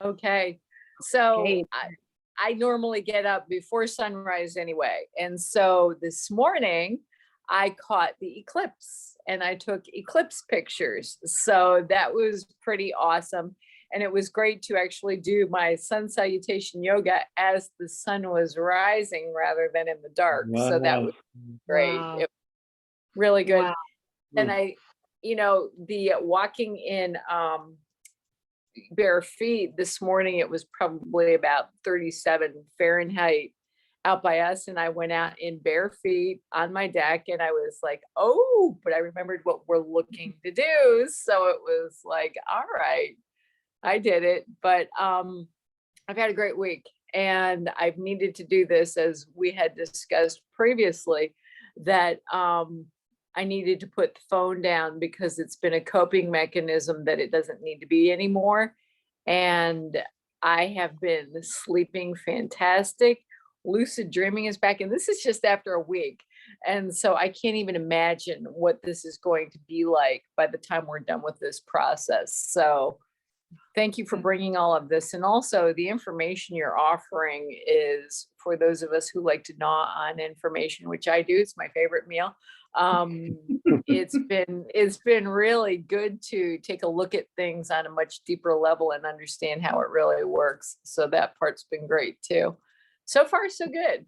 Okay. So Okay. I normally get up before sunrise anyway. And so this morning I caught the eclipse and I took eclipse pictures. So that was pretty awesome. And it was great to actually do my sun salutation yoga as the sun was rising rather than in the dark. So that Wow. was great. Wow. It was really good. Wow. And the walking in bare feet this morning, it was probably about 37 Fahrenheit out by us. And I went out in bare feet on my deck and I was like, oh, but I remembered what we're looking to do. So it was like, all right, I did it. But I've had a great week and I've needed to do this as we had discussed previously that I needed to put the phone down because it's been a coping mechanism that it doesn't need to be anymore. And I have been sleeping fantastic. Lucid dreaming is back, and this is just after a week. And so I can't even imagine what this is going to be like by the time we're done with this process. So thank you for bringing all of this. And also the information you're offering is for those of us who like to gnaw on information, which I do. It's my favorite meal. It's been really good to take a look at things on a much deeper level and understand how it really works. So that part's been great too. So far, so good.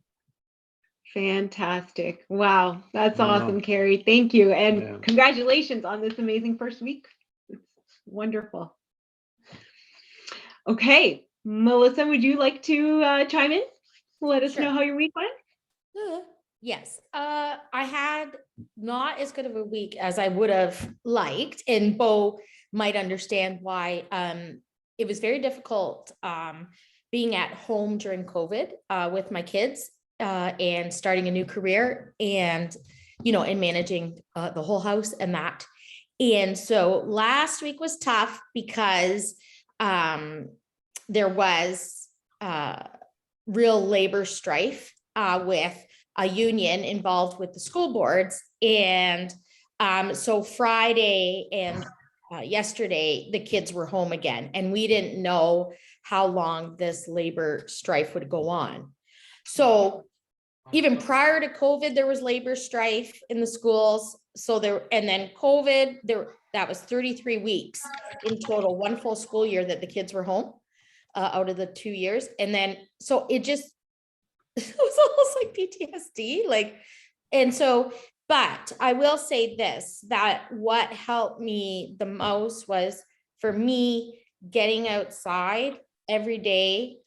Fantastic. Wow. That's Wow. awesome, Carrie. Thank you. And Yeah. congratulations on this amazing first week. It's wonderful. Okay. Melissa, would you like to chime in? Let us know Sure. how your week went. Yes, I had not as good of a week as I would have liked, and Bo might understand why. It was very difficult being at home during COVID with my kids and starting a new career and, and managing the whole house and that. And so last week was tough because there was real labor strife with a union involved with the school boards. And so Friday and yesterday, the kids were home again, and we didn't know how long this labor strife would go on. So even prior to COVID, there was labor strife in the schools. So and then COVID, that was 33 weeks in total, one full school year that the kids were home out of the 2 years. And then, so it was almost like PTSD, but I will say this, that what helped me the most was for me getting outside every day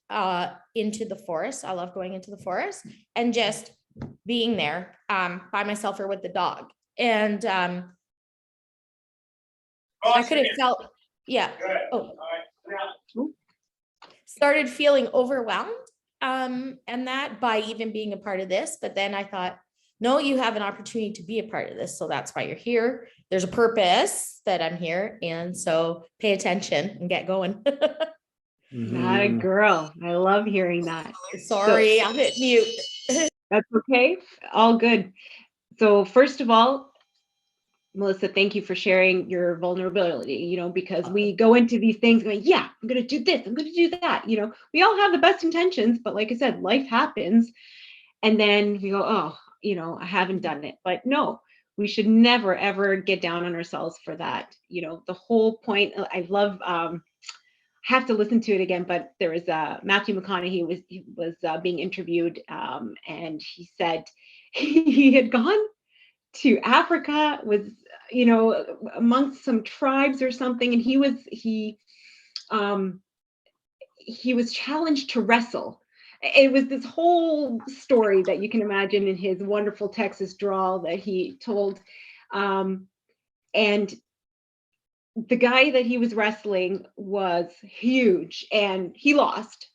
into the forest. I love going into the forest and just being there by myself or with the dog. And I could have felt, started feeling overwhelmed and that by even being a part of this. But then I thought, no, you have an opportunity to be a part of this. So that's why you're here. There's a purpose that I'm here. And so pay attention and get going. Not a girl. I love hearing that. Sorry, I'll hit mute. That's okay. All good. So first of all, Melissa, thank you for sharing your vulnerability, because we go into these things going, yeah, I'm going to do this, I'm going to do that. We all have the best intentions, but like I said, life happens. And then we go, oh, I haven't done it. But no, we should never, ever get down on ourselves for that. The whole point, I love, have to listen to it again, but there was Matthew McConaughey was being interviewed and he said he had gone to Africa with, amongst some tribes or something. And he was challenged to wrestle. It was this whole story that you can imagine in his wonderful Texas drawl that he told. And the guy that he was wrestling was huge and he lost.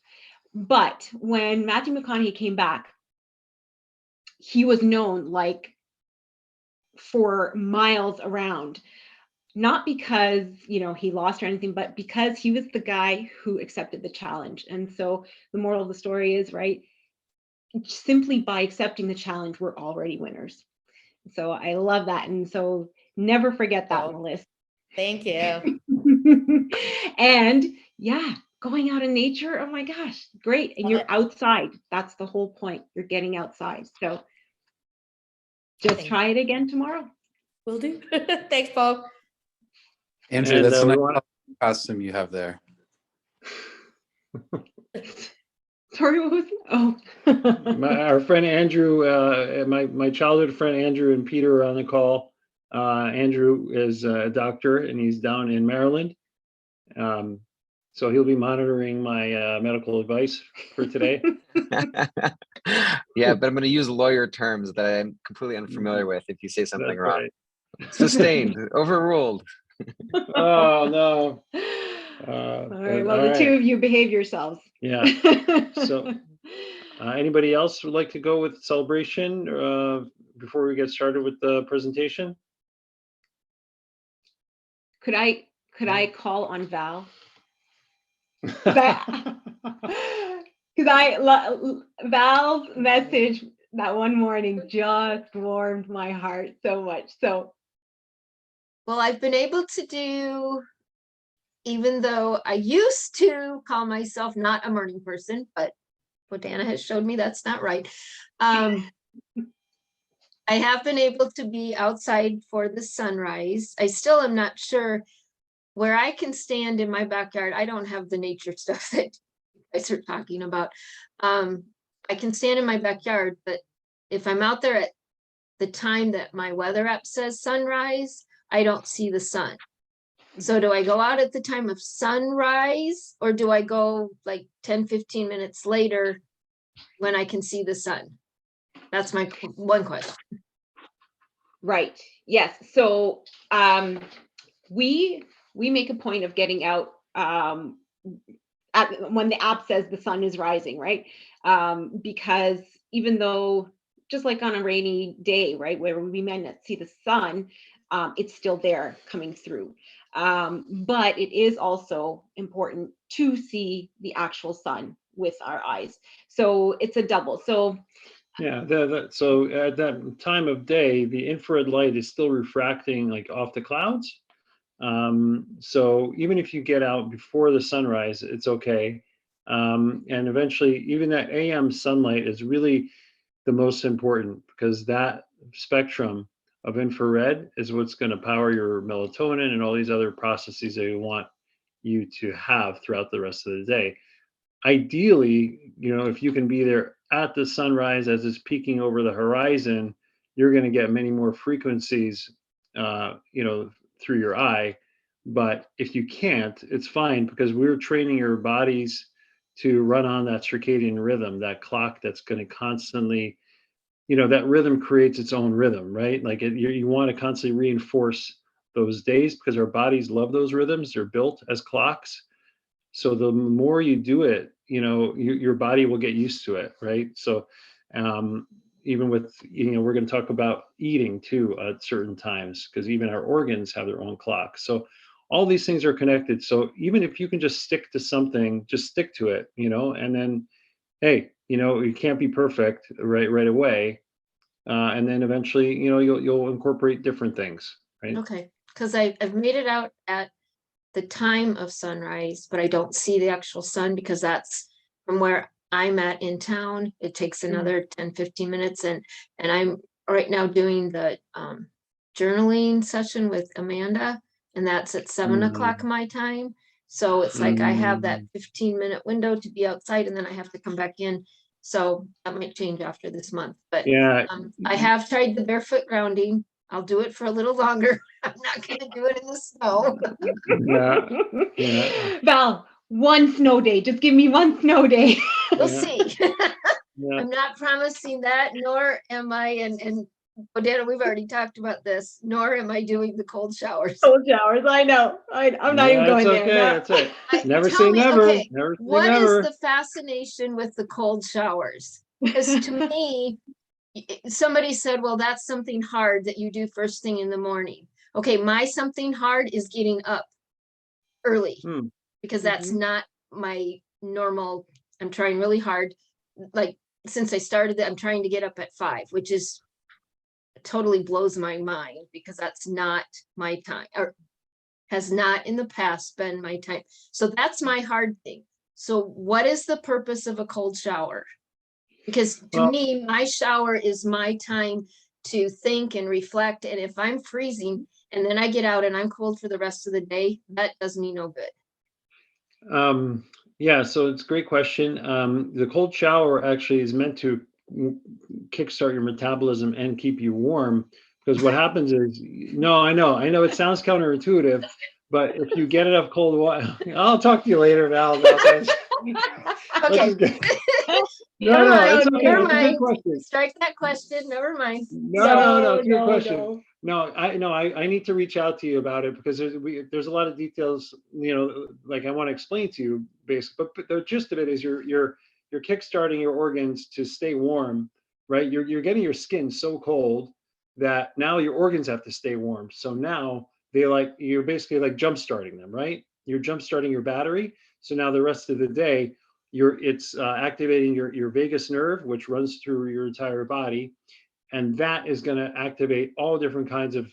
But when Matthew McConaughey came back, he was known for miles around, not because, he lost or anything, but because he was the guy who accepted the challenge. And so the moral of the story is, right, simply by accepting the challenge, we're already winners. So I love that. And so never forget that, Melissa. Thank you. And yeah, going out in nature, oh my gosh, great. And you're outside. That's the whole point. You're getting outside. So just try it again tomorrow. Will do. Thanks, Bo. Andrew, And, that's a we nice want- costume you have there. Sorry, what was it? Oh. our friend Andrew, my childhood friend Andrew and Peter are on the call. Andrew is a doctor and he's down in Maryland. So he'll be monitoring my medical advice for today. Yeah, but I'm going to use lawyer terms that I'm completely unfamiliar with if you say something That's wrong. right. Sustained, overruled. Oh, no. All right, well, the two of you behave yourselves. Yeah. So anybody else would like to go with celebration before we get started with the presentation? Could I call on Val? Val's message that one morning just warmed my heart so much. So, well, I've been able to do, even though I used to call myself not a morning person, but what Dana has showed me that's not right. I have been able to be outside for the sunrise. I still am not sure where I can stand in my backyard. I don't have the nature stuff that you guys are talking about. I can stand in my backyard, but if I'm out there at the time that my weather app says sunrise, I don't see the sun. So do I go out at the time of sunrise, or do I go like 10, 15 minutes later when I can see the sun? That's my one question. right. Yes. So we make a point of getting out when the app says the sun is rising, right? Because even though, just like on a rainy day, right, where we may not see the sun, it's still there coming through. But it is also important to see the actual sun with our eyes. So it's a double. So Yeah, so at that time of day, the infrared light is still refracting like off the clouds. So even if you get out before the sunrise, it's okay. And eventually, even that AM sunlight is really the most important, because that spectrum of infrared is what's going to power your melatonin and all these other processes that you want you to have throughout the rest of the day. Ideally, if you can be there at the sunrise as it's peeking over the horizon, you're going to get many more frequencies, through your eye. But if you can't, it's fine, because we're training your bodies to run on that circadian rhythm, that clock that's going to constantly, that rhythm creates its own rhythm, right? Like you want to constantly reinforce those days, because our bodies love those rhythms. They're built as clocks. So the more you do it, your body will get used to it, right? So even with, we're going to talk about eating too at certain times, because even our organs have their own clocks. So all these things are connected. So even if you can just stick to something, just stick to it, and then, hey, you can't be perfect right away. And then eventually, you'll incorporate different things, right? Okay, because I've made it out at the time of sunrise, but I don't see the actual sun, because that's from where I'm at in town. It takes another 10, 15 minutes. And I'm right now doing the journaling session with Amanda, and that's at 7 o'clock my time. So it's like I have that 15-minute window to be outside, and then I have to come back in. So that might change after this month. But Yeah. I have tried the barefoot grounding. I'll do it for a little longer. I'm not going to do it in the snow. Yeah. Val, one snow day. Just give me one snow day. We'll Yeah. see. Yeah. I'm not promising that, nor am I, and Dana, we've already talked about this, nor am I doing the cold showers. Cold showers. I know. I'm not even going okay. there. That's it. Never Tell say me, never. okay, Never say what never. is the fascination with the cold showers? Because to me, somebody said, well, that's something hard that you do first thing in the morning. Okay, my something hard is getting up early, because that's not my normal. I'm trying really hard. Like since I started that, I'm trying to get up at 5, which is totally blows my mind, because that's not my time, or has not in the past been my time. So that's my hard thing. So what is the purpose of a cold shower? Because to Well- me, my shower is my time to think and reflect. And if I'm freezing and then I get out and I'm cold for the rest of the day, that does me no good. Yeah, so it's a great question. The cold shower actually is meant to kickstart your metabolism and keep you warm. Because what happens is, no, I know it sounds counterintuitive, but if you get enough cold water, I'll talk to you later, Val, about this. Let's Okay. just get- Never no, mind, it's okay. never It's a good mind. question. Strike that question, never mind. No, it's a good question. No, I need to reach out to you about it because there's a lot of details, like I want to explain to you basically, but the gist of it is you're kickstarting your organs to stay warm, right? You're getting your skin so cold that now your organs have to stay warm. So now you're basically like jump starting them, right? You're jump starting your battery. So now the rest of the day, it's activating your vagus nerve, which runs through your entire body. And that is going to activate all different kinds of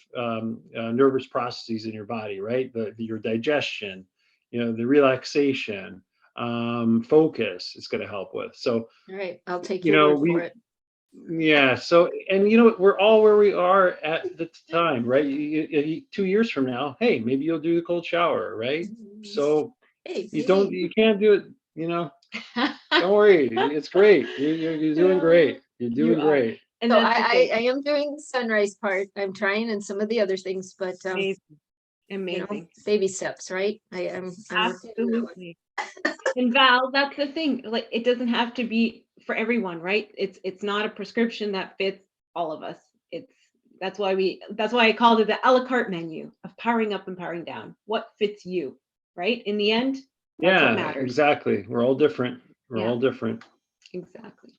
nervous processes in your body, right? Your digestion, the relaxation, focus. It's going to help with. So, All right, I'll take your word for it. yeah. So, and we're all where we are at the time, right? 2 years from now, hey, maybe you'll do the cold shower, right? So Hey, you can't do it. Don't worry, it's great. You're doing great. You're doing You are. great. And so that's the I thing. am doing the sunrise part. I'm trying and some of the other things, but Amazing. you know, Amazing. baby steps, right? I'm working on that one. Absolutely. And Val, that's the thing. Like, it doesn't have to be for everyone, right? It's not a prescription that fits all of us. That's why I called it the a la carte menu of powering up and powering down. What fits you, right? In the end, that's what Yeah, matters. exactly. We're all different. We're all different. Exactly.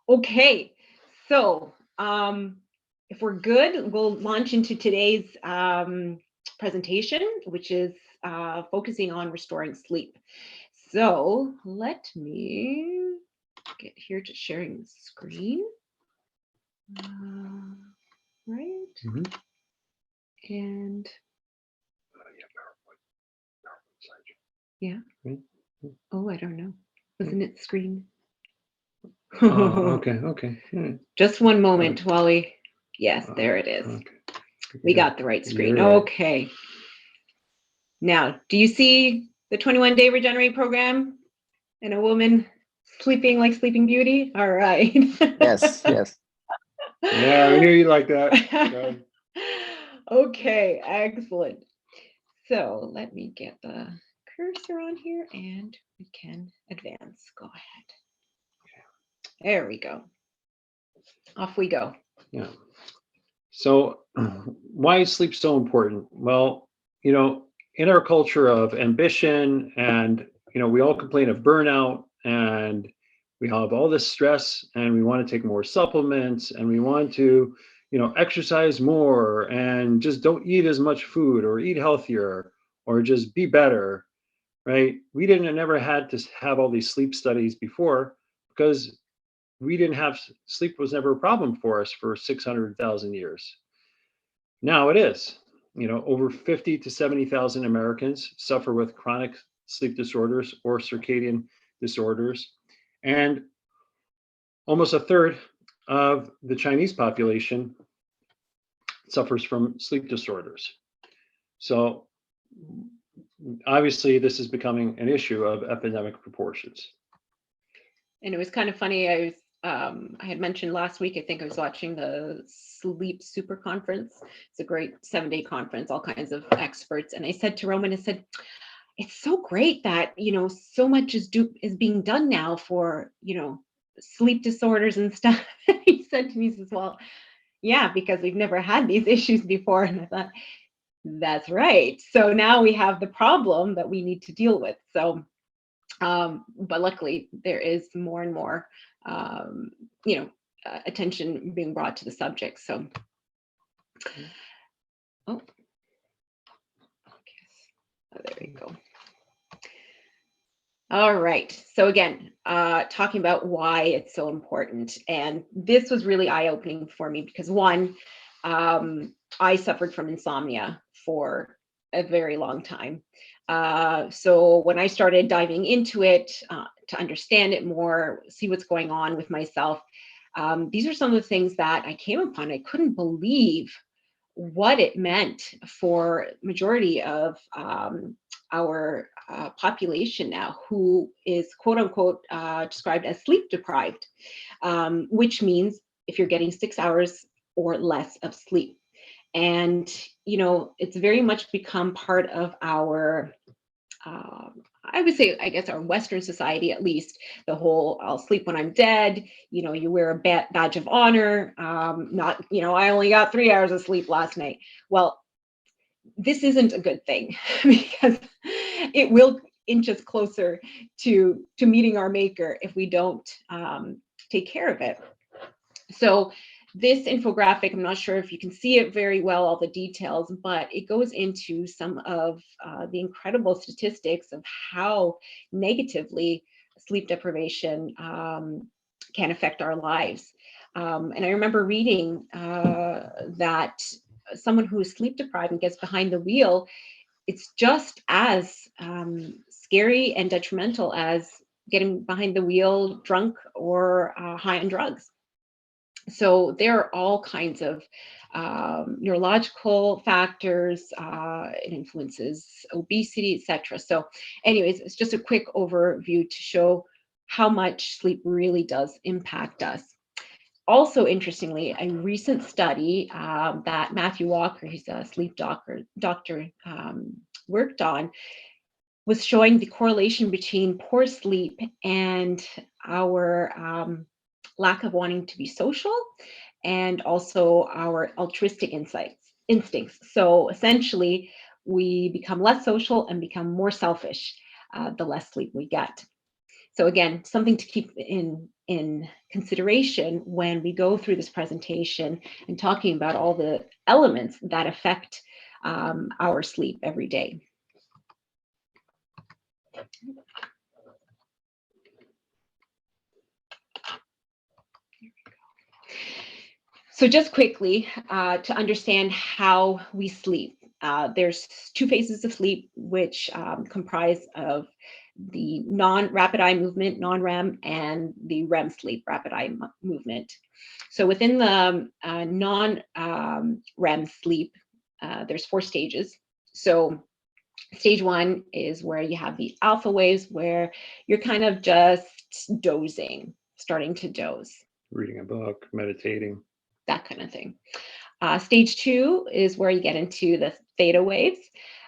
Okay, so if we're good, we'll launch into today's presentation, which is focusing on restoring sleep. So let me get here to sharing the screen. Right. Mhm. And yeah. Mhm. Oh, I don't know. Wasn't it screen? Oh, okay. Yeah. Just one moment while we, yes, there it is. Okay. We Yeah. got the right screen. You're right. Okay. Now, do you see the 21-day regenerate program and a woman sleeping like Sleeping Beauty? All right. Yes, yes. Yeah, we knew you like that. Good. Okay, excellent. So let me get the cursor on here and we can advance. Go ahead. There we go. Off we go. Yeah. So why is sleep so important? Well, in our culture of ambition and, we all complain of burnout and we have all this stress and we want to take more supplements and we want to, exercise more and just don't eat as much food or eat healthier or just be better, right? We never had to have all these sleep studies before because we didn't have sleep was never a problem for us for 600,000 years. Now it is. Over 50 to 70,000 Americans suffer with chronic sleep disorders or circadian disorders, and almost a third of the Chinese population suffers from sleep disorders. So obviously this is becoming an issue of epidemic proportions. And it was kind of funny. I had mentioned last week, I think I was watching the Sleep Super Conference. It's a great 7-day conference, all kinds of experts. And I said to Roman, I said, it's so great that, so much is being done now for, sleep disorders and stuff. He said to me, he says, well, yeah, because we've never had these issues before. And I thought, that's right. So now we have the problem that we need to deal with. So, but luckily there is more and more attention being brought to the subject. So, there we go. All right. So again, talking about why it's so important. And this was really eye-opening for me because one, I suffered from insomnia for a very long time. So when I started diving into it to understand it more, see what's going on with myself, these are some of the things that I came upon. I couldn't believe what it meant for majority of our population now, who is quote unquote described as sleep deprived, which means if you're getting 6 hours or less of sleep. And, you know, it's very much become part of our, I would say, I guess our Western society, at least, the whole I'll sleep when I'm dead, you know, you wear a badge of honor, not, you know, I only got 3 hours of sleep last night. Well, this isn't a good thing because it will inch us closer to meeting our maker if we don't take care of it. So this infographic, I'm not sure if you can see it very well, all the details, but it goes into some of the incredible statistics of how negatively sleep deprivation can affect our lives. And I remember reading that someone who is sleep deprived and gets behind the wheel, it's just as scary and detrimental as getting behind the wheel drunk or high on drugs. So there are all kinds of neurological factors, it influences obesity, etc. So anyways, it's just a quick overview to show how much sleep really does impact us. Also, interestingly, a recent study that Matthew Walker, he's a sleep doctor worked on, was showing the correlation between poor sleep and our lack of wanting to be social, and also our altruistic instincts. So essentially, we become less social and become more selfish the less sleep we get. So again, something to keep in consideration when we go through this presentation and talking about all the elements that affect our sleep every day. So just quickly, to understand how we sleep, there's 2 phases of sleep, which comprise of the non-rapid eye movement, non-REM, and the REM sleep, rapid eye movement. So within the non-REM sleep, there's 4 stages. So stage 1 is where you have the alpha waves, where you're kind of just dozing, starting to doze. Reading a book, meditating. That kind of thing. Stage 2 is where you get into the theta waves.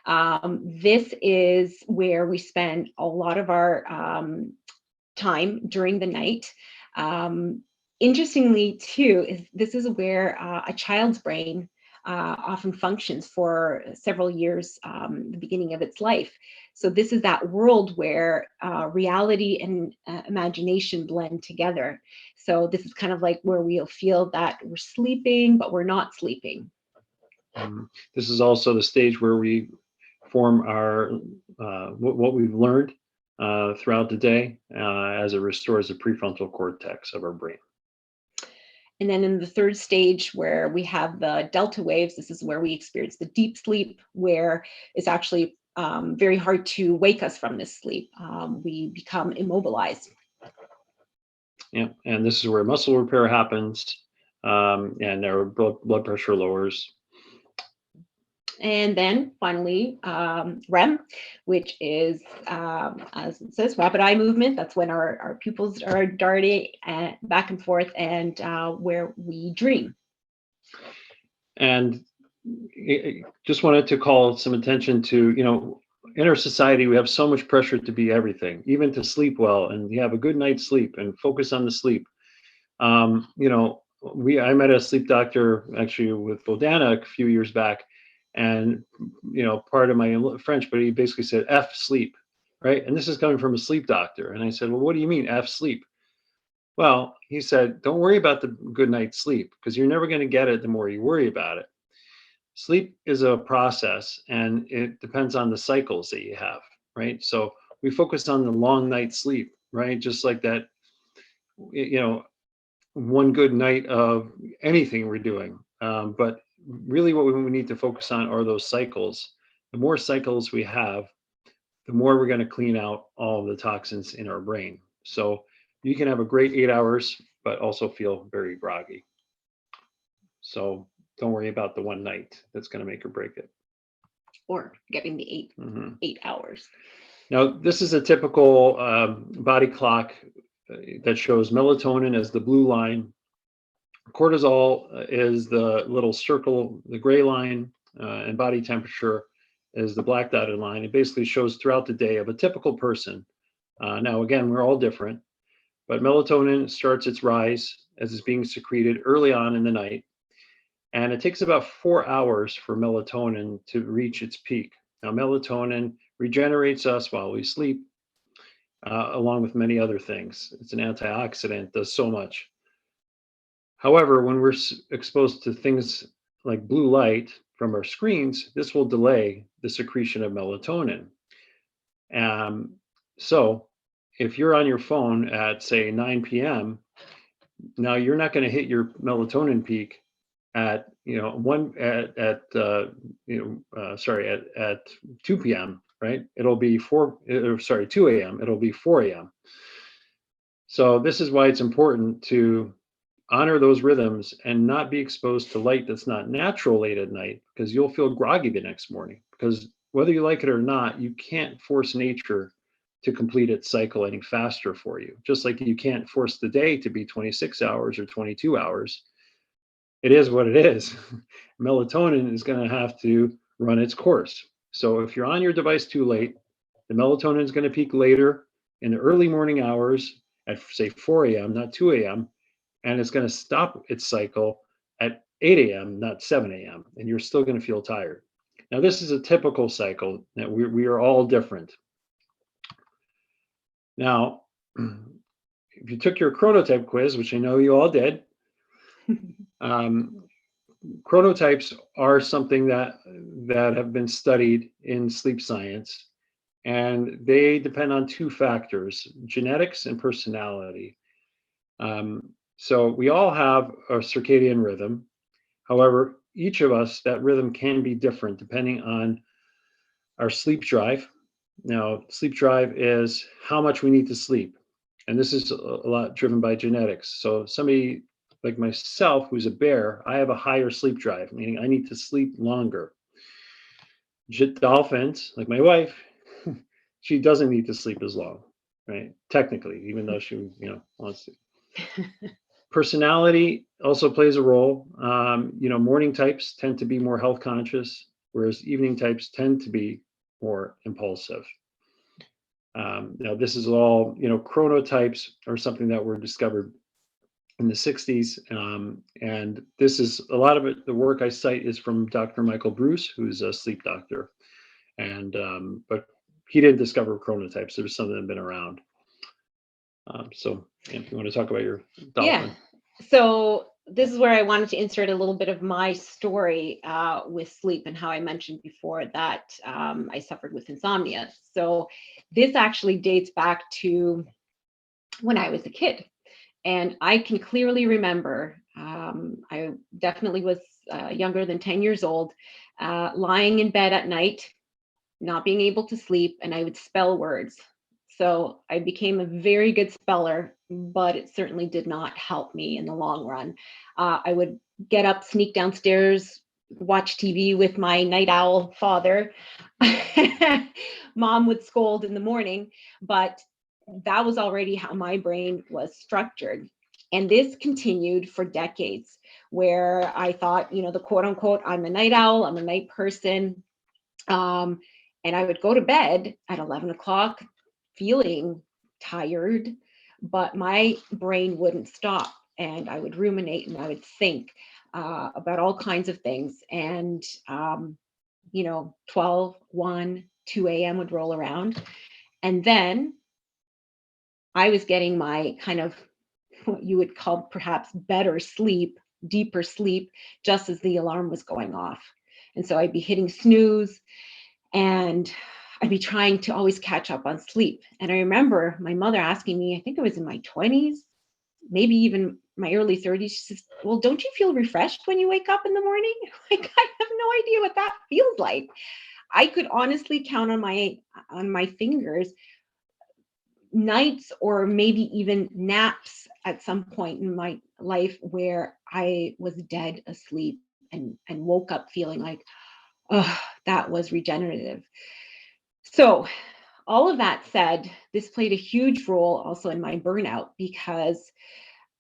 This is where we spend a lot of our time during the night. Interestingly, too, this is where a child's brain often functions for several years, the beginning of its life. So this is that world where reality and imagination blend together. So this is kind of like where we'll feel that we're sleeping, but we're not sleeping. This is also the stage where we form our what we've learned throughout the day as it restores the prefrontal cortex of our brain. And then in the third stage, where we have the delta waves, this is where we experience the deep sleep, where it's actually very hard to wake us from this sleep. We become immobilized. Yeah, and this is where muscle repair happens, and our blood pressure lowers. And then finally, REM, which is, as it says, rapid eye movement. That's when our pupils are darting back and forth, and where we dream. And just wanted to call some attention to, you know, in our society, we have so much pressure to be everything, even to sleep well and you have a good night's sleep and focus on the sleep. You know, I met a sleep doctor actually with Vodana a few years back, and you know, part of my French, but he basically said F sleep, right? And this is coming from a sleep doctor. And I said, well, what do you mean F sleep? Well, he said, don't worry about the good night's sleep because you're never going to get it the more you worry about it. Sleep is a process and it depends on the cycles that you have, right? So we focus on the long night's sleep, right? Just like that, you know, one good night of anything we're doing. But really what we need to focus on are those cycles the more cycles we have, the more we're going to clean out all of the toxins in our brain. So you can have a great 8 hours, but also feel very groggy. So don't worry about the one night that's going to make or break it. Or getting the Mhm. 8 hours. Now, this is a typical body clock that shows melatonin as the blue line. Cortisol is the little circle, the gray line, and body temperature is the black dotted line. It basically shows throughout the day of a typical person. Now, again, we're all different, but melatonin starts its rise as it's being secreted early on in the night. And it takes about 4 hours for melatonin to reach its peak. Now, melatonin regenerates us while we sleep, along with many other things. It's an antioxidant, does so much. However, when we're exposed to things like blue light from our screens, this will delay the secretion of melatonin. So if you're on your phone at, say, 9 p.m., now you're not going to hit your melatonin peak at 2 p.m., right? It'll be 2 a.m. It'll be 4 a.m. So this is why it's important to honor those rhythms and not be exposed to light that's not natural late at night, because you'll feel groggy the next morning. Because whether you like it or not, you can't force nature to complete its cycle any faster for you. Just like you can't force the day to be 26 hours or 22 hours. It is what it is. Melatonin is going to have to run its course. So if you're on your device too late, the melatonin is going to peak later in the early morning hours at, say, 4 a.m., not 2 a.m., and it's going to stop its cycle at 8 a.m., not 7 a.m., and you're still going to feel tired. Now, this is a typical cycle. That we are all different. Now, if you took your chronotype quiz, which I know you all did, chronotypes are something that have been studied in sleep science, and they depend on two factors: genetics and personality. So we all have a circadian rhythm. However, each of us, that rhythm can be different depending on our sleep drive. Now, sleep drive is how much we need to sleep. And this is a lot driven by genetics. So somebody like myself, who's a bear, I have a higher sleep drive, meaning I need to sleep longer. Dolphins, like my wife, she doesn't need to sleep as long, right? Technically, even though she, wants to. Personality also plays a role. Morning types tend to be more health conscious, whereas evening types tend to be more impulsive. Now, this is all, chronotypes are something that were discovered in the 60s. And this is a lot of it. The work I cite is from Dr. Michael Bruce, who's a sleep doctor. And but he didn't discover chronotypes. There's some that have been around. So if you want to talk about your dolphin. Yeah. So this is where I wanted to insert a little bit of my story with sleep, and how I mentioned before that I suffered with insomnia. So this actually dates back to when I was a kid. And I can clearly remember, I definitely was younger than 10 years old, lying in bed at night, not being able to sleep, and I would spell words. So I became a very good speller, but it certainly did not help me in the long run. I would get up, sneak downstairs, watch TV with my night owl father. Mom would scold in the morning, but that was already how my brain was structured. And this continued for decades, where I thought, the quote unquote, I'm a night owl, I'm a night person. And I would go to bed at 11 o'clock feeling tired, but my brain wouldn't stop. And I would ruminate and I would think about all kinds of things. And, 12, 1, 2 a.m. would roll around. And then I was getting my kind of what you would call perhaps better sleep, deeper sleep, just as the alarm was going off. And so I'd be hitting snooze and I'd be trying to always catch up on sleep. And I remember my mother asking me, I think I was in my 20s, maybe even my early 30s. She says, well, don't you feel refreshed when you wake up in the morning? Like, I have no idea what that feels like. I could honestly count on my fingers nights or maybe even naps at some point in my life where I was dead asleep and woke up feeling like, oh, that was regenerative. So all of that said, this played a huge role also in my burnout, because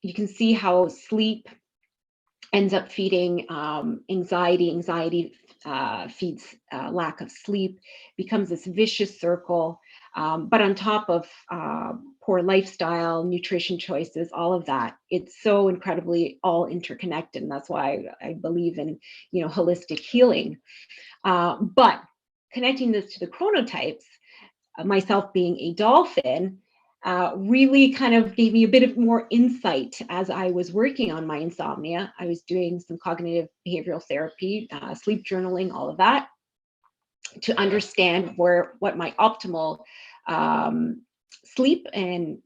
you can see how sleep ends up feeding anxiety. Anxiety feeds lack of sleep, becomes this vicious circle. But on top of poor lifestyle, nutrition choices, all of that, it's so incredibly all interconnected. And that's why I believe in, holistic healing. But connecting this to the chronotypes, myself being a dolphin, really kind of gave me a bit of more insight as I was working on my insomnia. I was doing some cognitive behavioral therapy, sleep journaling, all of that, to understand what my optimal sleep and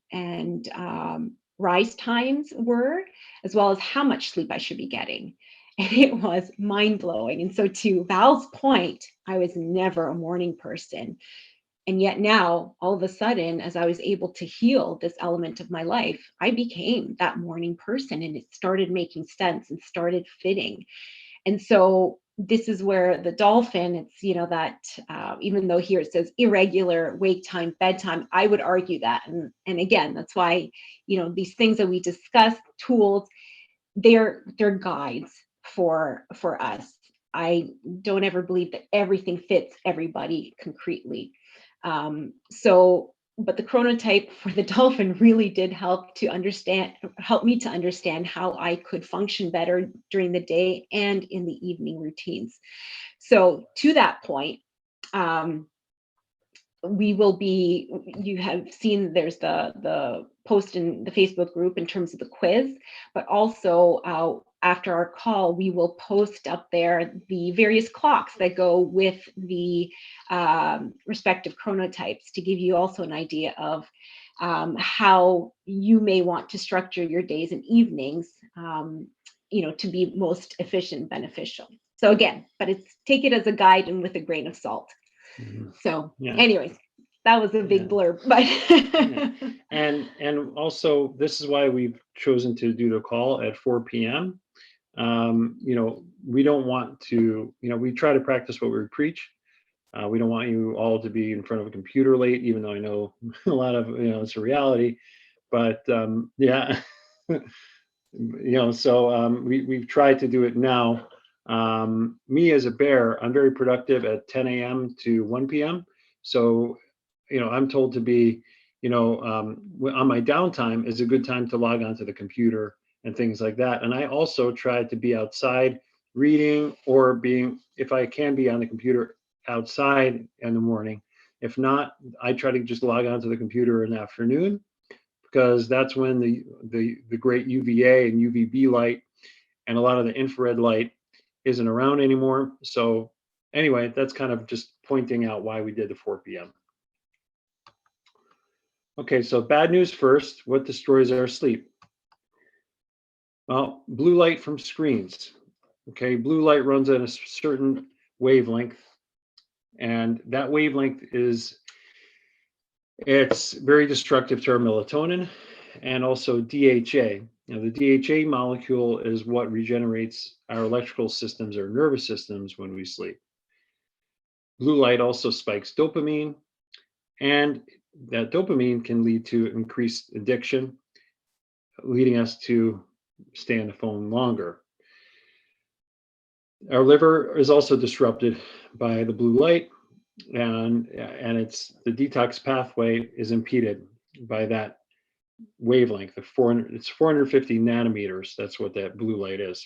rise times were, as well as how much sleep I should be getting. And it was mind blowing. And so, to Val's point, I was never a morning person. And yet now, all of a sudden, as I was able to heal this element of my life, I became that morning person, and it started making sense and started fitting. And so this is where the dolphin, it's, that even though here it says irregular wake time, bedtime, I would argue that. And again, that's why, these things that we discuss, tools, they're guides for us. I don't ever believe that everything fits everybody concretely. But the chronotype for the dolphin really did help me to understand how I could function better during the day and in the evening routines. So to that point, you have seen there's the post in the Facebook group in terms of the quiz, but also after our call, we will post up there the various clocks that go with the respective chronotypes, to give you also an idea of how you may want to structure your days and evenings, to be most efficient and beneficial. So again, but take it as a guide and with a grain of salt. So anyways, that was a big blurb, but and also this is why we've chosen to do the call at 4 p.m. We don't want to, we try to practice what we preach. We don't want you all to be in front of a computer late, even though I know a lot of, it's a reality, but so we've tried to do it now. Me as a bear, I'm very productive at 10 a.m. to 1 p.m. So, I'm told to be, on my downtime is a good time to log onto the computer and things like that. And I also try to be outside reading, or if I can be on the computer outside in the morning. If not, I try to just log onto the computer in the afternoon, because that's when the great UVA and UVB light and a lot of the infrared light isn't around anymore. So anyway, that's kind of just pointing out why we did the 4 p.m. Okay, so bad news first. What destroys our sleep? Well, blue light from screens. Okay, blue light runs at a certain wavelength, and that wavelength it's very destructive to our melatonin and also DHA. The DHA molecule is what regenerates our electrical systems or nervous systems when we sleep. Blue light also spikes dopamine, and that dopamine can lead to increased addiction, leading us to stay on the phone longer. Our liver is also disrupted by the blue light, and it's the detox pathway is impeded by that wavelength of 450 nanometers. That's what that blue light is.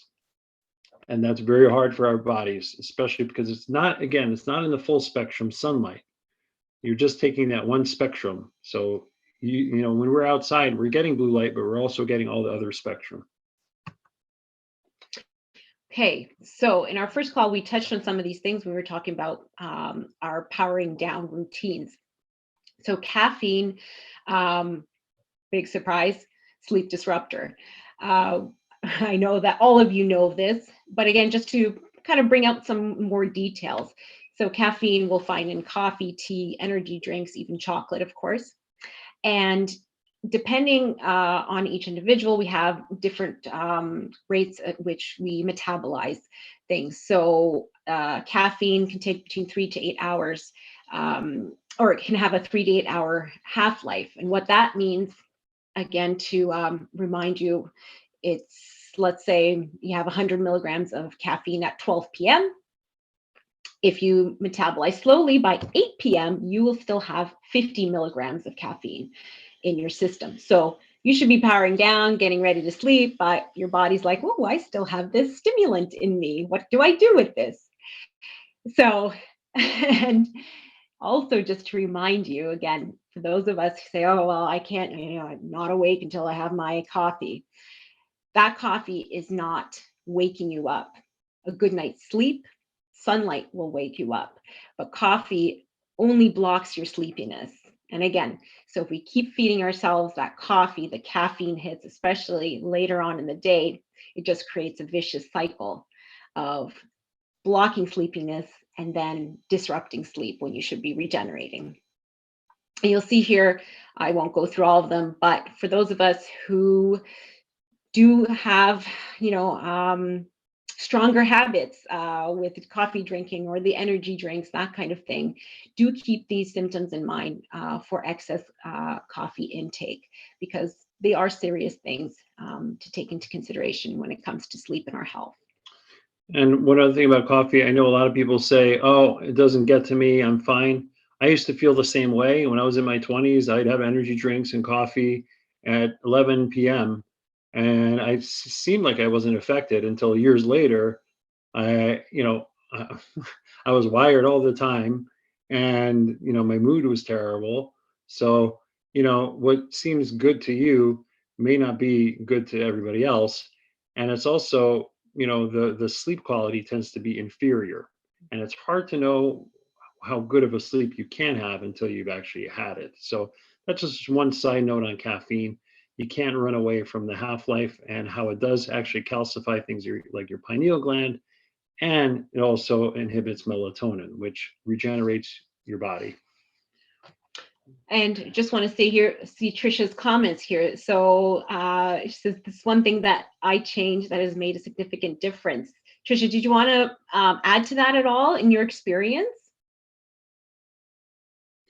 And that's very hard for our bodies, especially because it's not in the full spectrum sunlight. You're just taking that one spectrum. So, when we're outside, we're getting blue light, but we're also getting all the other spectrum. Okay, so in our first call, we touched on some of these things. We were talking about our powering down routines. So caffeine, big surprise, sleep disruptor. I know that all of you know this, but again, just to kind of bring out some more details. So caffeine we'll find in coffee, tea, energy drinks, even chocolate, of course. And depending on each individual, we have different rates at which we metabolize things. So caffeine can take between 3 to 8 hours, or it can have a 3 to 8 hour half-life. And what that means, again, to remind you, it's, let's say you have 100 milligrams of caffeine at 12 p.m. If you metabolize slowly, by 8 p.m., you will still have 50 milligrams of caffeine in your system. So you should be powering down, getting ready to sleep, but your body's like, oh, I still have this stimulant in me. What do I do with this? So, and also just to remind you, again, for those of us who say, oh, well, I can't, I'm not awake until I have my coffee. That coffee is not waking you up. A good night's sleep, sunlight will wake you up, but coffee only blocks your sleepiness. And again, so if we keep feeding ourselves that coffee, the caffeine hits, especially later on in the day, it just creates a vicious cycle of blocking sleepiness and then disrupting sleep when you should be regenerating. And you'll see here, I won't go through all of them, but for those of us who do have, stronger habits with coffee drinking or the energy drinks, that kind of thing, do keep these symptoms in mind for excess coffee intake, because they are serious things to take into consideration when it comes to sleep and our health. And one other thing about coffee, I know a lot of people say, oh, it doesn't get to me, I'm fine. I used to feel the same way. When I was in my 20s, I'd have energy drinks and coffee at 11 p.m. And I seemed like I wasn't affected until years later. I was wired all the time, and my mood was terrible. So what seems good to you may not be good to everybody else. And it's also, the sleep quality tends to be inferior, and it's hard to know how good of a sleep you can have until you've actually had it. So that's just one side note on caffeine. You can't run away from the half-life and how it does actually calcify things like your pineal gland, and it also inhibits melatonin, which regenerates your body. And just want to say here, see Trisha's comments here. So she says, this one thing that I changed that has made a significant difference. Trisha, did you want to add to that at all in your experience?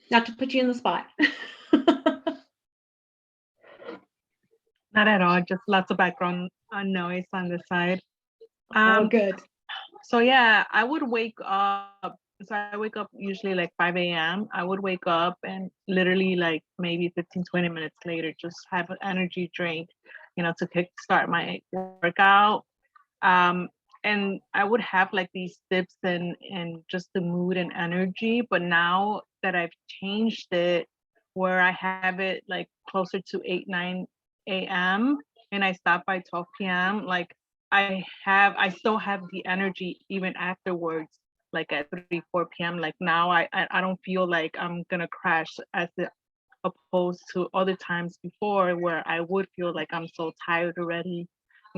Not to put you in the spot. Not at all, just lots of background noise on the side. Oh, good. So yeah, I would wake up. So I wake up usually like 5 a.m. I would wake up and literally like maybe 15, 20 minutes later, just have an energy drink, to kickstart my workout. And I would have like these dips and just the mood and energy. But now that I've changed it, where I have it like closer to 8, 9 a.m. and I stop by 12 p.m., like I still have the energy even afterwards, like at 3, 4 p.m. Like now I don't feel like I'm gonna crash opposed to other times before where I would feel like I'm so tired already.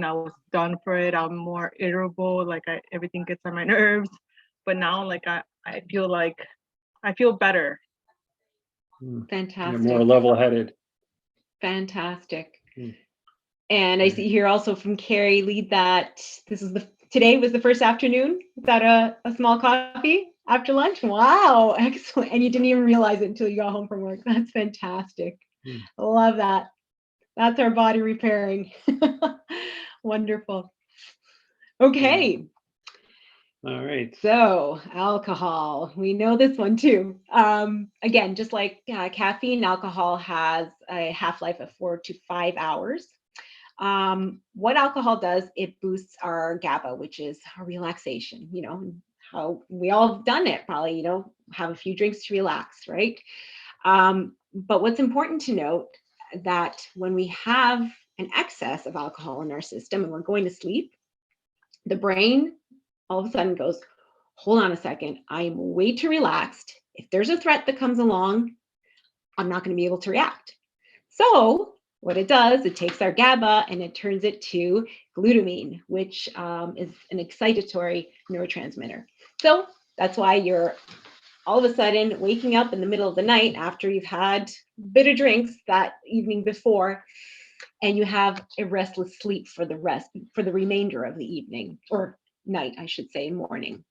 I was done for it. I'm more irritable, like everything gets on my nerves. But now like I feel better. Fantastic. You're more level-headed. Fantastic. And I see here also from Carrie Lee that today was the first afternoon without a small coffee after lunch. Wow, excellent. And you didn't even realize it until you got home from work. That's fantastic. I love that. That's our body repairing. Wonderful. Okay. All right. So alcohol, we know this one too. Again, just like caffeine, alcohol has a half-life of 4 to 5 hours. What alcohol does, it boosts our GABA, which is our relaxation, how we all have done it probably, have a few drinks to relax, right? But what's important to note that when we have an excess of alcohol in our system and we're going to sleep, the brain all of a sudden goes, hold on a second, I'm way too relaxed. If there's a threat that comes along, I'm not going to be able to react. So what it does, it takes our GABA and it turns it to glutamine, which is an excitatory neurotransmitter. So That's why you're all of a sudden waking up in the middle of the night after you've had a bit of drinks that evening before, and you have a restless sleep for the remainder of the evening, or night, I should say, morning.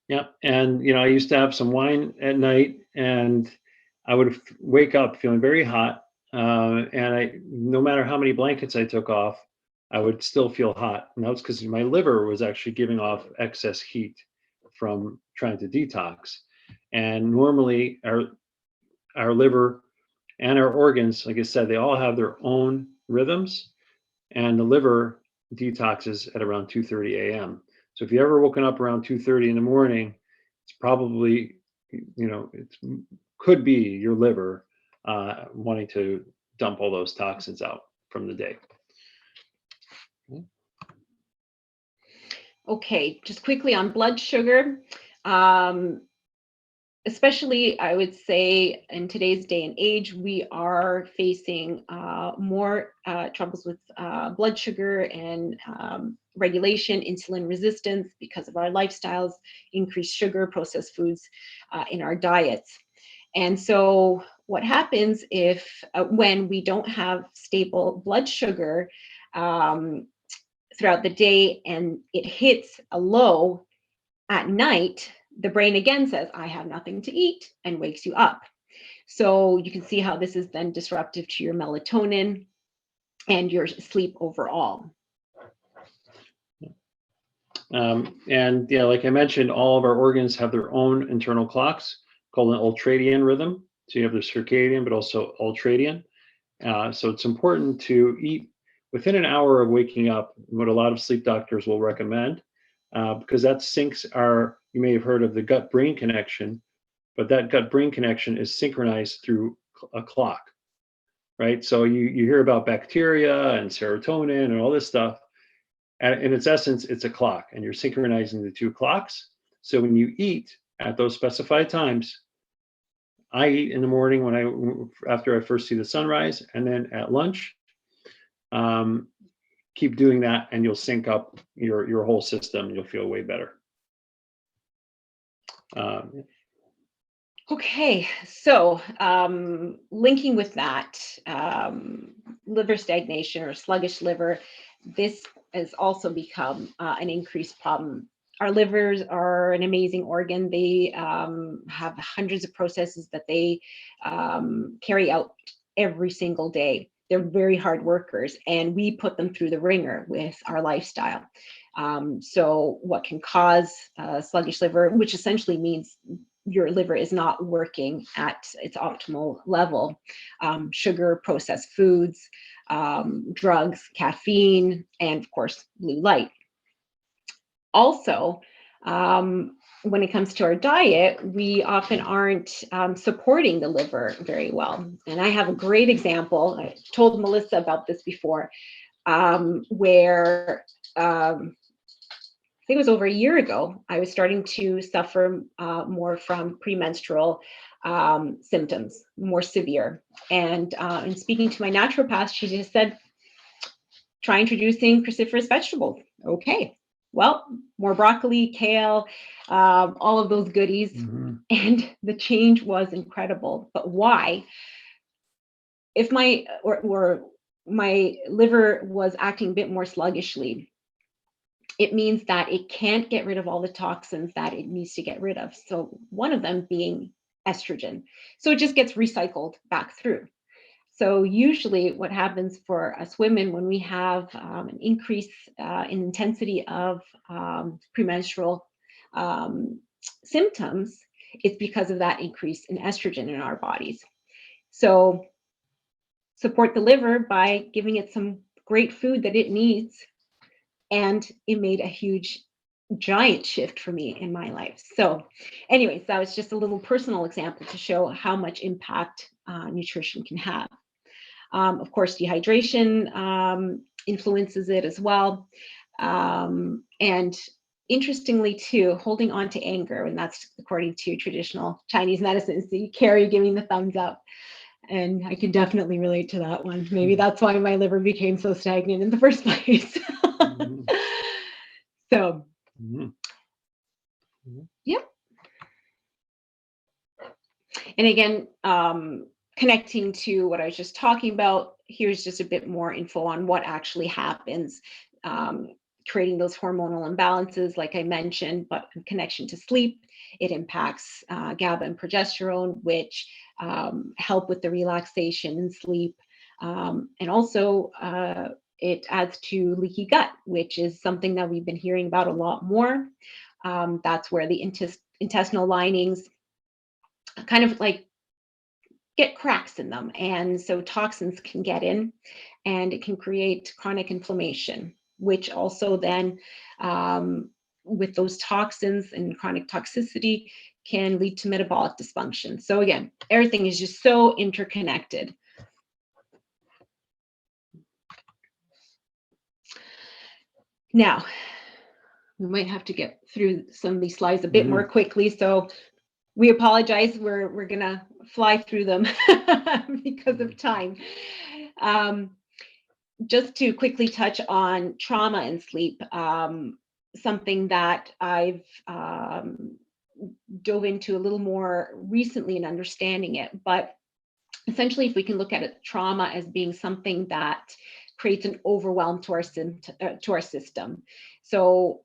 Yeah, and I used to have some wine at night, and I would wake up feeling very hot, and no matter how many blankets I took off, I would still feel hot, and that was because my liver was actually giving off excess heat from trying to detox. And normally, our liver and our organs, like I said, they all have their own rhythms, and the liver detoxes at around 2:30 a.m. So if you ever woken up around 2:30 in the morning, it's probably, it could be your liver wanting to dump all those toxins out from the day. Okay, just quickly on blood sugar. Especially, I would say, in today's day and age, we are facing more troubles with blood sugar and regulation, insulin resistance because of our lifestyles, increased sugar, processed foods in our diets. And so what happens when we don't have stable blood sugar throughout the day and it hits a low at night, the brain again says, I have nothing to eat, and wakes you up. So you can see how this is then disruptive to your melatonin and your sleep overall. And yeah, like I mentioned, all of our organs have their own internal clocks called an ultradian rhythm. So you have the circadian, but also ultradian. So it's important to eat within an hour of waking up, what a lot of sleep doctors will recommend, because that syncs you may have heard of the gut-brain connection, but that gut-brain connection is synchronized through a clock, right? So you hear about bacteria and serotonin and all this stuff. And in its essence, it's a clock, and you're synchronizing the two clocks. So when you eat at those specified times, I eat in the morning after I first see the sunrise, and then at lunch. Keep doing that, and you'll sync up your whole system, and you'll feel way better. Okay, so linking with that, liver stagnation or sluggish liver, this has also become an increased problem. Our livers are an amazing organ. They have hundreds of processes that they carry out every single day. They're very hard workers, and we put them through the ringer with our lifestyle. So what can cause sluggish liver, which essentially means your liver is not working at its optimal level. Sugar, processed foods, drugs, caffeine, and of course, blue light. Also, when it comes to our diet, we often aren't supporting the liver very well. And I have a great example. I told Melissa about this before, where I think it was over a year ago, I was starting to suffer more from premenstrual symptoms, more severe. And in speaking to my naturopath, she just said, try introducing cruciferous vegetables. Okay, well, more broccoli, kale, all of those goodies. Mm-hmm. And the change was incredible. But why? If my liver was acting a bit more sluggishly, it means that it can't get rid of all the toxins that it needs to get rid of. So one of them being estrogen. So it just gets recycled back through. So usually what happens for us women when we have an increase in intensity of premenstrual symptoms, it's because of that increase in estrogen in our bodies. So support the liver by giving it some great food that it needs. And it made a huge, giant shift for me in my life. So anyways, that was just a little personal example to show how much impact nutrition can have. Of course, dehydration influences it as well. And interestingly too, holding on to anger, and that's according to traditional Chinese medicine. So Carrie giving the thumbs up. And I can definitely relate to that one. Maybe that's why my liver became so stagnant in the first place. So, yeah. And again, connecting to what I was just talking about, here's just a bit more info on what actually happens, creating those hormonal imbalances, like I mentioned, but in connection to sleep, it impacts GABA and progesterone, which help with the relaxation and sleep. And also, it adds to leaky gut, which is something that we've been hearing about a lot more. That's where the intestinal linings kind of like get cracks in them. And so toxins can get in and it can create chronic inflammation, which also then, with those toxins and chronic toxicity, can lead to metabolic dysfunction. So again, everything is just so interconnected. Now, we might have to get through some of these slides a bit more quickly. So we apologize. We're gonna fly through them because of time. Just to quickly touch on trauma and sleep, something that I've dove into a little more recently in understanding it. But essentially, if we can look at it, trauma as being something that creates an overwhelm to our system. So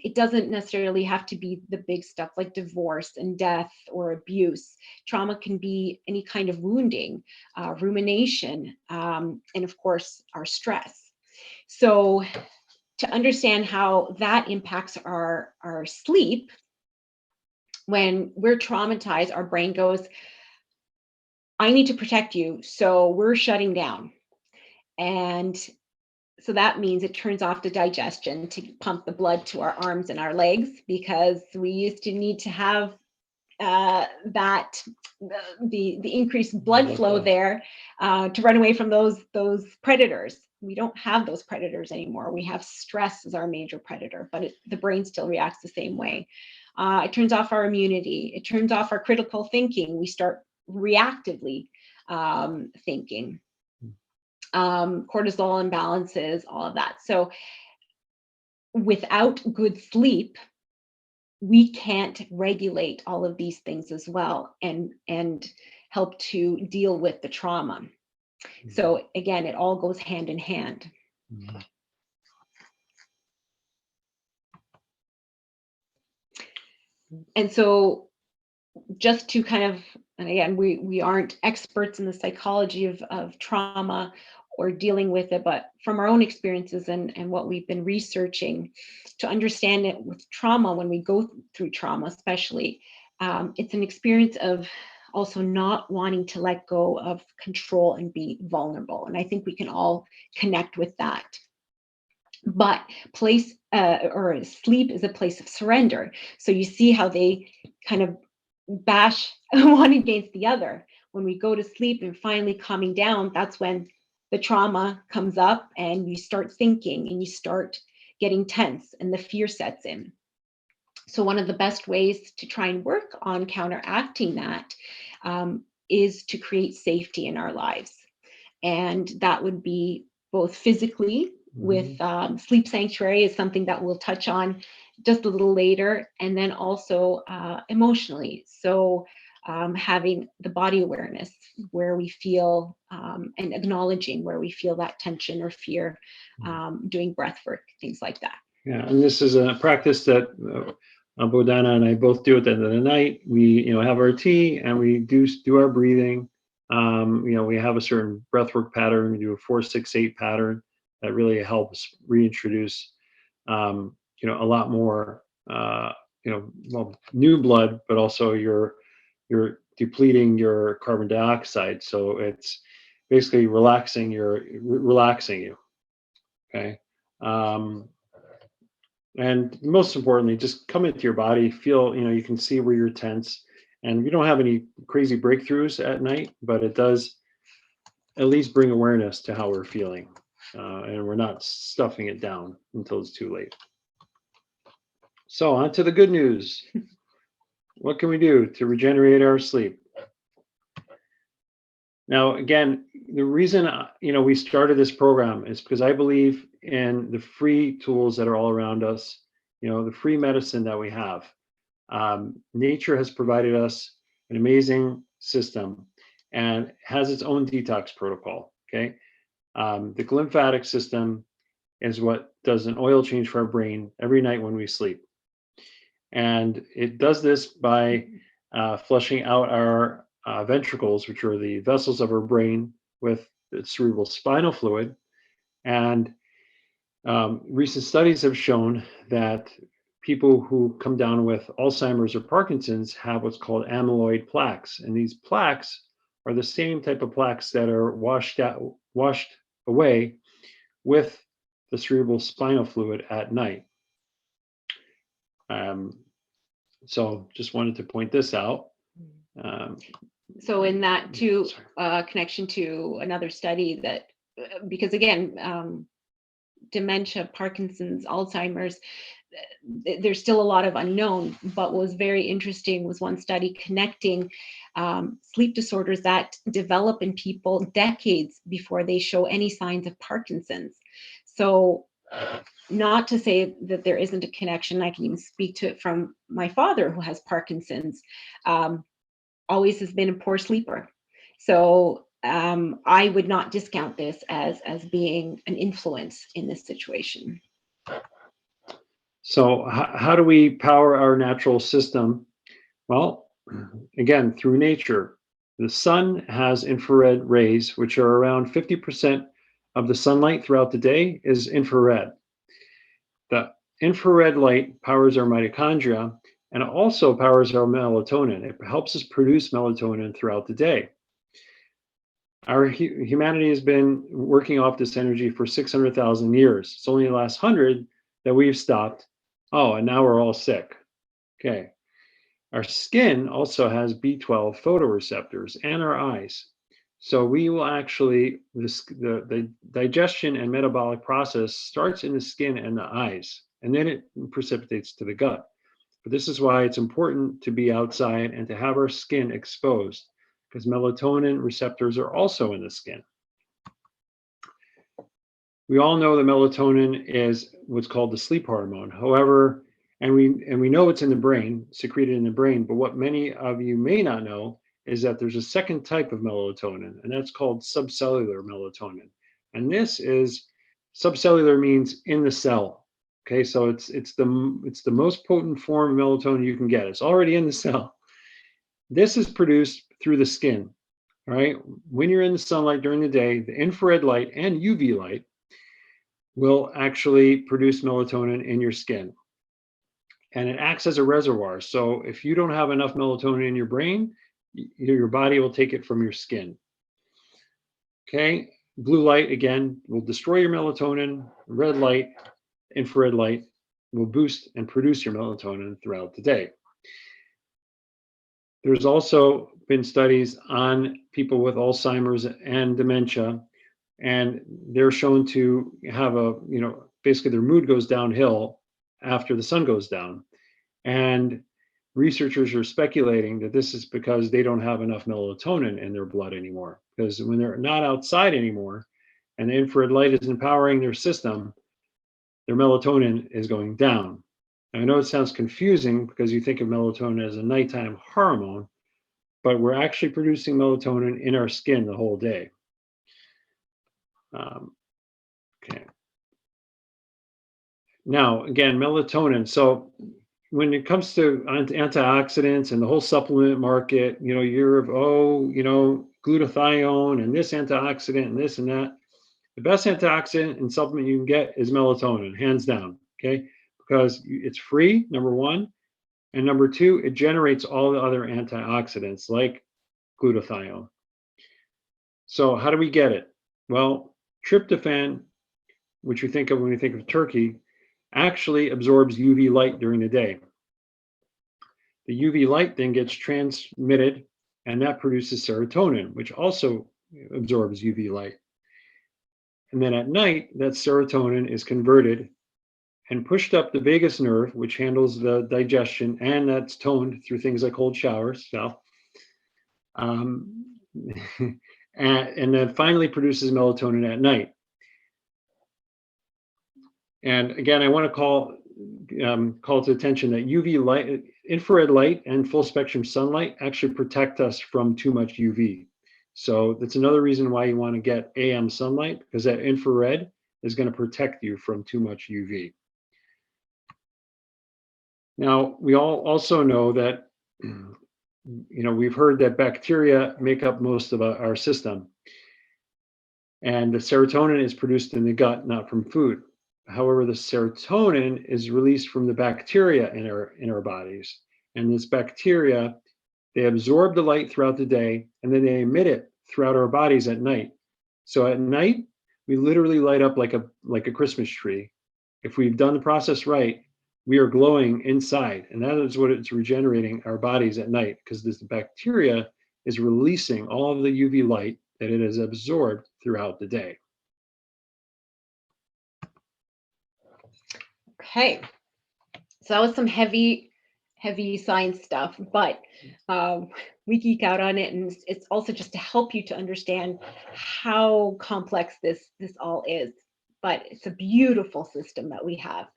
it doesn't necessarily have to be the big stuff like divorce and death or abuse. Trauma can be any kind of wounding, rumination, and of course, our stress. So to understand how that impacts our sleep, when we're traumatized, our brain goes, I need to protect you, so we're shutting down. And so that means it turns off the digestion to pump the blood to our arms and our legs, because we used to need to have the increased blood flow there to run away from those predators. We don't have those predators anymore. We have stress as our major predator, but the brain still reacts the same way. It turns off our immunity. It turns off our critical thinking. We start reactively thinking. Cortisol imbalances, all of that. So without good sleep, we can't regulate all of these things as well and help to deal with the trauma. So again, it all goes hand in hand. And so just to kind of, and again, we aren't experts in the psychology of trauma or dealing with it, but from our own experiences and what we've been researching to understand it with trauma, when we go through trauma, especially, it's an experience of also not wanting to let go of control and be vulnerable. And I think we can all connect with that. But or sleep is a place of surrender. So you see how they kind of bash one against the other. When we go to sleep and finally calming down, that's when the trauma comes up and you start thinking and you start getting tense and the fear sets in. So one of the best ways to try and work on counteracting that is to create safety in our lives. And that would be both physically with sleep sanctuary is something that we'll touch on just a little later, and then also emotionally. So having the body awareness where we feel and acknowledging where we feel that tension or fear, doing breath work, things like that. Yeah, and this is a practice that Bodana and I both do at the end of the night. We, have our tea and we do our breathing. We have a certain breathwork pattern. We do a 4-6-8 pattern that really helps reintroduce, a lot more, new blood, but also you're depleting your carbon dioxide. So it's basically relaxing you. Okay. And most importantly, just come into your body, feel, you can see where you're tense, and we don't have any crazy breakthroughs at night, but it does at least bring awareness to how we're feeling. And we're not stuffing it down until it's too late. So on to the good news. What can we do to regenerate our sleep? Now, again, the reason, we started this program is because I believe in the free tools that are all around us, the free medicine that we have. Nature has provided us an amazing system and has its own detox protocol. Okay. The glymphatic system is what does an oil change for our brain every night when we sleep. And it does this by flushing out our ventricles, which are the vessels of our brain, with the cerebral spinal fluid. And recent studies have shown that people who come down with Alzheimer's or Parkinson's have what's called amyloid plaques. And these plaques are the same type of plaques that are washed away with the cerebral spinal fluid at night. So just wanted to point this out. So in that too, Sorry. connection to another study that, because again, dementia, Parkinson's, Alzheimer's, there's still a lot of unknown, but what was very interesting was one study connecting sleep disorders that develop in people decades before they show any signs of Parkinson's. So not to say that there isn't a connection, I can even speak to it from my father who has Parkinson's, always has been a poor sleeper. So I would not discount this as being an influence in this situation. So how do we power our natural system? Well, again, through nature. The sun has infrared rays, which are around 50% of the sunlight throughout the day is infrared. The infrared light powers our mitochondria and it also powers our melatonin. It helps us produce melatonin throughout the day. Our humanity has been working off this energy for 600,000 years. It's only the last 100 that we've stopped. Oh, and now we're all sick. Okay. Our skin also has B12 photoreceptors and our eyes. So we will actually, the digestion and metabolic process starts in the skin and the eyes, and then it precipitates to the gut. But this is why it's important to be outside and to have our skin exposed, because melatonin receptors are also in the skin. We all know that melatonin is what's called the sleep hormone. However, and we know it's in the brain, secreted in the brain, but what many of you may not know is that there's a second type of melatonin, and that's called subcellular melatonin. And this is, subcellular means in the cell. Okay, so it's the most potent form of melatonin you can get. It's already in the cell. This is produced through the skin. All right, when you're in the sunlight during the day, the infrared light and UV light will actually produce melatonin in your skin. And it acts as a reservoir. So if you don't have enough melatonin in your brain, your body will take it from your skin. Okay, blue light, again, will destroy your melatonin. Red light, infrared light, will boost and produce your melatonin throughout the day. There's also been studies on people with Alzheimer's and dementia, and they're shown to have basically their mood goes downhill after the sun goes down. And researchers are speculating that this is because they don't have enough melatonin in their blood anymore. Because when they're not outside anymore and the infrared light is empowering their system, their melatonin is going down. Now, I know it sounds confusing because you think of melatonin as a nighttime hormone, but we're actually producing melatonin in our skin the whole day. Okay. Now, again, melatonin. So when it comes to antioxidants and the whole supplement market, you're glutathione and this antioxidant and this and that. The best antioxidant and supplement you can get is melatonin, hands down. Okay, because it's free, number one, and number two, it generates all the other antioxidants like glutathione. So how do we get it? Well, tryptophan, which you think of when you think of turkey, actually absorbs UV light during the day. The UV light then gets transmitted, and that produces serotonin, which also absorbs UV light. And then at night, that serotonin is converted and pushed up the vagus nerve, which handles the digestion, and that's toned through things like cold showers. So, and then finally produces melatonin at night. And again, I want to call to attention that UV light infrared light and full spectrum sunlight actually protect us from too much UV. So that's another reason why you want to get AM sunlight, because that infrared is going to protect you from too much UV. Now, we all also know that, we've heard that bacteria make up most of our system. And the serotonin is produced in the gut, not from food. However, the serotonin is released from the bacteria in our bodies. And this bacteria, they absorb the light throughout the day, and then they emit it throughout our bodies at night. So at night, we literally light up like a Christmas tree. If we've done the process right, we are glowing inside, and that is what it's regenerating our bodies at night, because this bacteria is releasing all of the UV light that it has absorbed throughout the day. Okay, so that was some heavy science stuff, but we geek out on it, and it's also just to help you to understand how complex this all is. But it's a beautiful system that we have.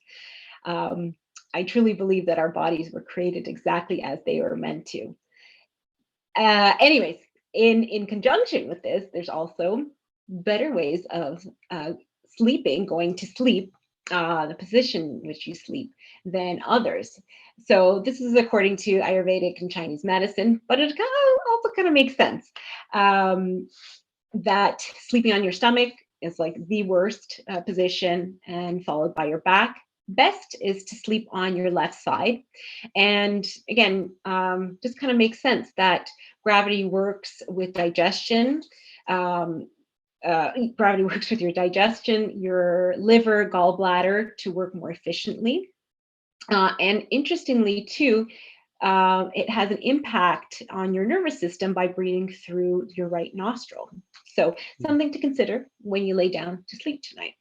I truly believe that our bodies were created exactly as they were meant to. Anyways, in conjunction with this, there's also better ways of sleeping, going to sleep, the position in which you sleep, than others. So this is according to Ayurvedic and Chinese medicine, but it also kind of makes sense that sleeping on your stomach is like the worst position, and followed by your back. Best is to sleep on your left side. And again, just kind of makes sense that gravity works with digestion. Gravity works with your digestion, your liver, gallbladder to work more efficiently. And interestingly too, it has an impact on your nervous system by breathing through your right nostril. So something to consider when you lay down to sleep tonight.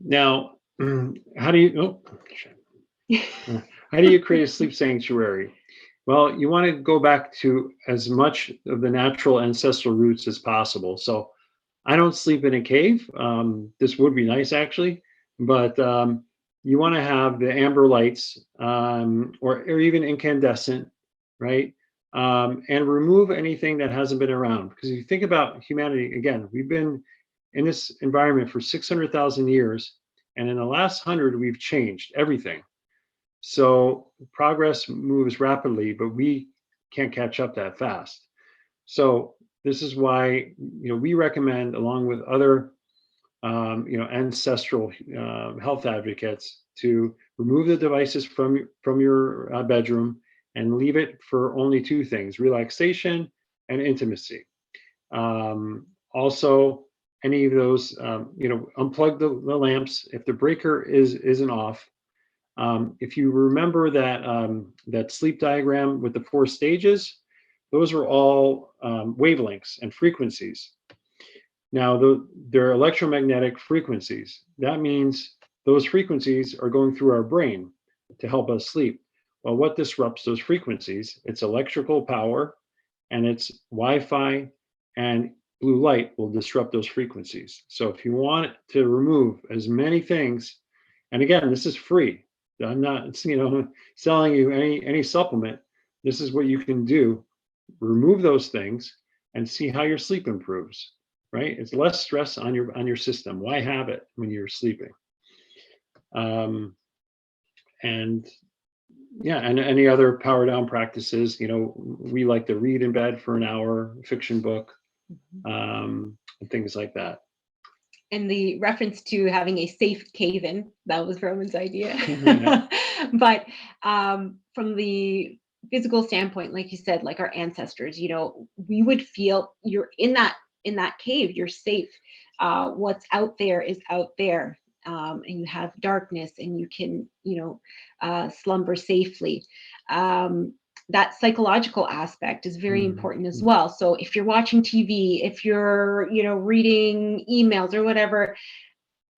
Now, how do you create a sleep sanctuary? Well, you want to go back to as much of the natural ancestral roots as possible. So I don't sleep in a cave. This would be nice, actually, but you want to have the amber lights or even incandescent, right? And remove anything that hasn't been around. Because if you think about humanity, again, we've been in this environment for 600,000 years. And in the last 100, we've changed everything. So progress moves rapidly, but we can't catch up that fast. So this is why we recommend, along with other ancestral health advocates, to remove the devices from your bedroom and leave it for only two things: relaxation and intimacy. Also, any of those, unplug the lamps if the breaker isn't off. If you remember that sleep diagram with the 4 stages, those are all wavelengths and frequencies. Now, they're electromagnetic frequencies. That means those frequencies are going through our brain to help us sleep. Well, what disrupts those frequencies? It's electrical power, and it's Wi-Fi, and blue light will disrupt those frequencies. So if you want to remove as many things, and again, this is free. I'm not, selling you any supplement. This is what you can do. Remove those things and see how your sleep improves. Right? It's less stress on your system. Why have it when you're sleeping? And any other power down practices. We like to read in bed for an hour, fiction book, and things like that. And the reference to having a safe cave-in, that was Roman's idea. Yeah. But from the physical standpoint, like you said, like our ancestors, we would feel you're in that cave, you're safe. What's out there is out there. And you have darkness, and you can, slumber safely. That psychological aspect is very important as well. So if you're watching TV, if you're, reading emails or whatever,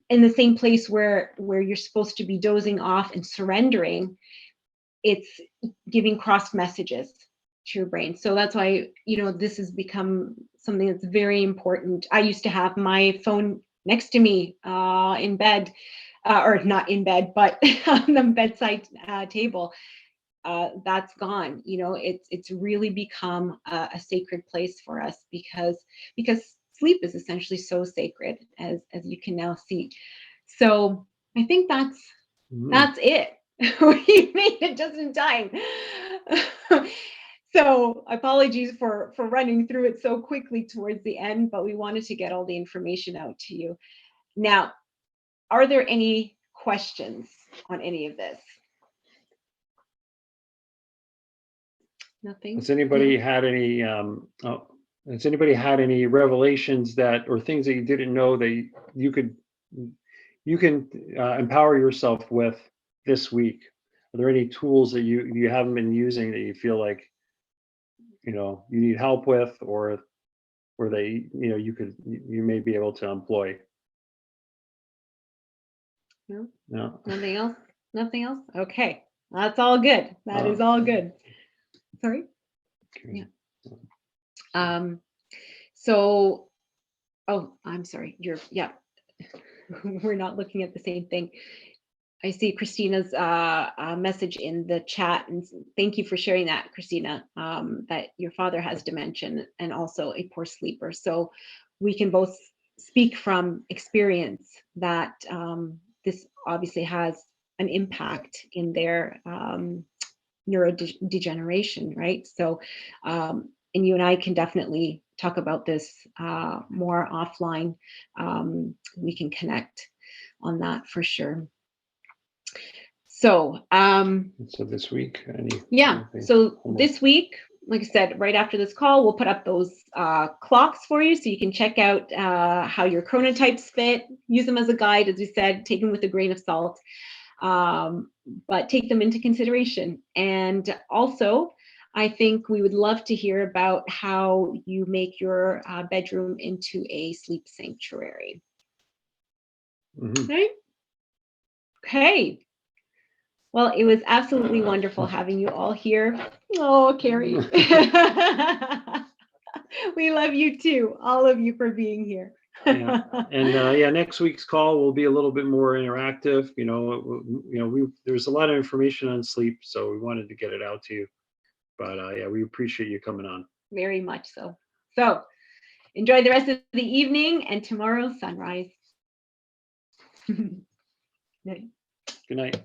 in the same place where you're supposed to be dozing off and surrendering, it's giving cross messages to your brain. So that's why, this has become something that's very important. I used to have my phone next to me in bed or not in bed, but on the bedside table, that's gone. You know, it's really become a sacred place for us because sleep is essentially so sacred, as you can now see. So I think that's it. We made it just in time. So apologies for running through it so quickly towards the end, but we wanted to get all the information out to you. Now, are there any questions on any of this? Nothing? Has anybody had any revelations that, or things that you didn't know that you can empower yourself with this week? Are there any tools that you haven't been using that you feel like, you know, you need help with, or they, you know, you may be able to employ? No? No. Nothing else? Nothing else? Okay, that's all good. That is all good. Sorry? Okay. Yeah. So, oh, I'm sorry. Yeah. We're not looking at the same thing. I see Christina's message in the chat, and thank you for sharing that, Christina, that your father has dementia and also a poor sleeper. So we can both speak from experience that this obviously has an impact in their neurodegeneration, right? So, and you and I can definitely talk about this more offline. We can connect on that for sure. So, So this week, yeah. So this week, like I said, right after this call, we'll put up those clocks for you so you can check out how your chronotypes fit. Use them as a guide, as we said, take them with a grain of salt, but take them into consideration. And also, I think we would love to hear about how you make your bedroom into a sleep sanctuary. Okay. Okay. Well, it was absolutely wonderful having you all here. Oh, Carrie. We love you too, all of you, for being here. Yeah. And yeah, next week's call will be a little bit more interactive. There's a lot of information on sleep, so we wanted to get it out to you. But yeah, we appreciate you coming on. Very much so. So enjoy the rest of the evening and tomorrow's sunrise. Good night.